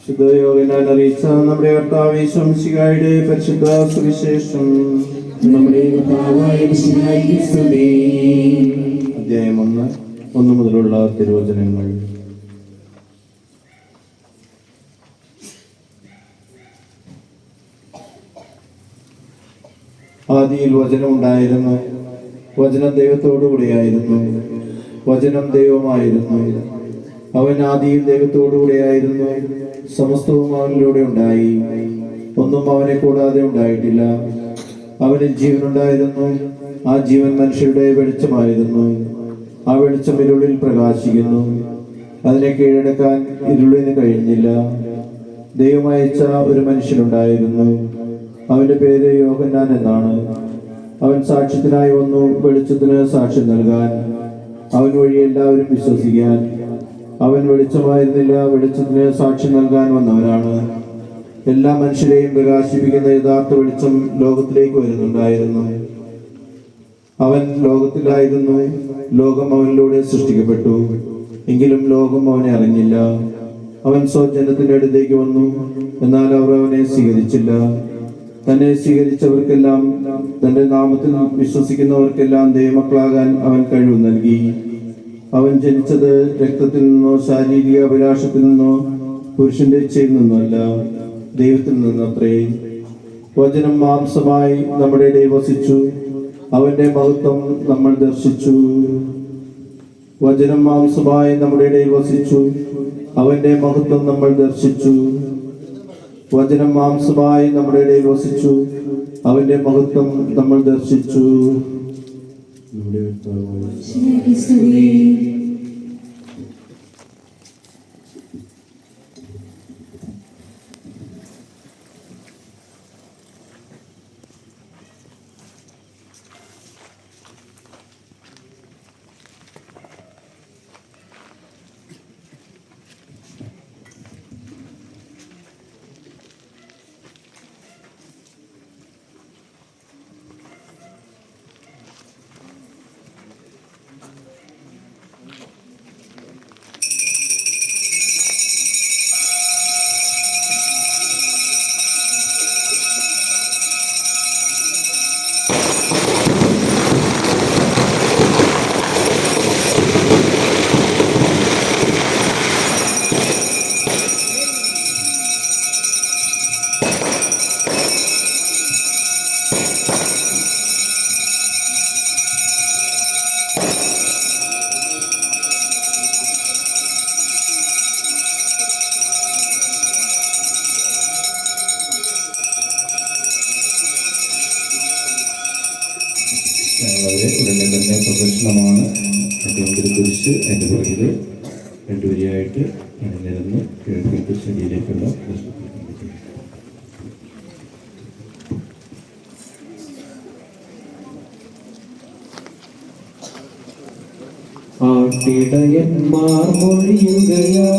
ശുദ്ധയോഗനാൽ അറിയിച്ച നമ്മുടെ കർത്താവ് യേശു മിശിഹായുടെ പരിശുദ്ധ സുവിശേഷം. അധ്യായം 1 മുതലുള്ള തിരുവചനങ്ങൾ. ആദിയിൽ വചനം ഉണ്ടായിരുന്നു, വചനം ദൈവത്തോടുകൂടിയായിരുന്നു, വചനം ദൈവമായിരുന്നു. അവൻ ആദിയിൽ ദൈവത്തോടുകൂടിയായിരുന്നു. സമസ്തവും അവനിലൂടെ ഉണ്ടായി, ഒന്നും അവനെ കൂടാതെ ഉണ്ടായിട്ടില്ല. അവനിൽ ജീവനുണ്ടായിരുന്നു, ആ ജീവൻ മനുഷ്യരുടെ വെളിച്ചമായിരുന്നു. ആ വെളിച്ചം ഇരുളിൽ പ്രകാശിക്കുന്നു, അതിനെ കീഴടക്കാൻ ഇരുളിന് കഴിഞ്ഞില്ല. ദൈവം അയച്ച ഒരു മനുഷ്യനുണ്ടായിരുന്നു, അവന്റെ പേര് യോഹന്നാൻ എന്നാണ്. അവൻ സാക്ഷ്യത്തിനായി വന്നു, വെളിച്ചത്തിന് സാക്ഷ്യം നൽകാൻ, അവൻ വഴി എല്ലാവരും വിശ്വസിക്കാൻ. അവൻ വെളിച്ചമായിരുന്നില്ല, വെളിച്ചത്തിന് സാക്ഷ്യം നൽകാൻ വന്നവനാണ്. എല്ലാ മനുഷ്യരെയും പ്രകാശിപ്പിക്കുന്ന യഥാർത്ഥ വെളിച്ചം ലോകത്തിലേക്ക് വരുന്നുണ്ടായിരുന്നു. അവൻ ലോകത്തിലായിരുന്നു, ലോകം അവനിലൂടെ സൃഷ്ടിക്കപ്പെട്ടു, എങ്കിലും ലോകം അവനെ അറിഞ്ഞില്ല. അവൻ സ്വജനത്തിന്റെ അടുത്തേക്ക് വന്നു, എന്നാൽ അവർ അവനെ സ്വീകരിച്ചില്ല. തന്നെ സ്വീകരിച്ചവർക്കെല്ലാം, തന്റെ നാമത്തിൽ വിശ്വസിക്കുന്നവർക്കെല്ലാം ദൈവമക്കളാകാൻ അവൻ കഴിവ് നൽകി. അവൻ ജനിച്ചത് രക്തത്തിൽ നിന്നോ ശാരീരിക അഭിലാഷത്തിൽ നിന്നോ പുരുഷന്റെ ഇച്ഛയിൽ നിന്നല്ല, ദൈവത്തിൽ നിന്നത്രേ. വചനം മാംസമായി നമ്മുടെ ഇടയിൽ വസിച്ചു, അവന്റെ മഹത്വം നമ്മൾ ദർശിച്ചു. വചനം മാംസമായി നമ്മുടെ ഇടയിൽ വസിച്ചു, അവന്റെ മഹത്വം നമ്മൾ ദർശിച്ചു. വചനം മാംസമായി നമ്മുടെ ഇടയിൽ വസിച്ചു, അവന്റെ മഹത്വം നമ്മൾ ദർശിച്ചു. ഉടനെ തന്നെ പ്രദർശനമാണ്. എൻ്റെ കുരിശ് എൻ്റെ പുറകിൽ രണ്ടുപേരെയായിട്ട് നിരന്ന് കിഴക്കേ ശരീരത്തിലേക്കുള്ള ആട്ടിടയന്മാർ മൊഴിയുകയാ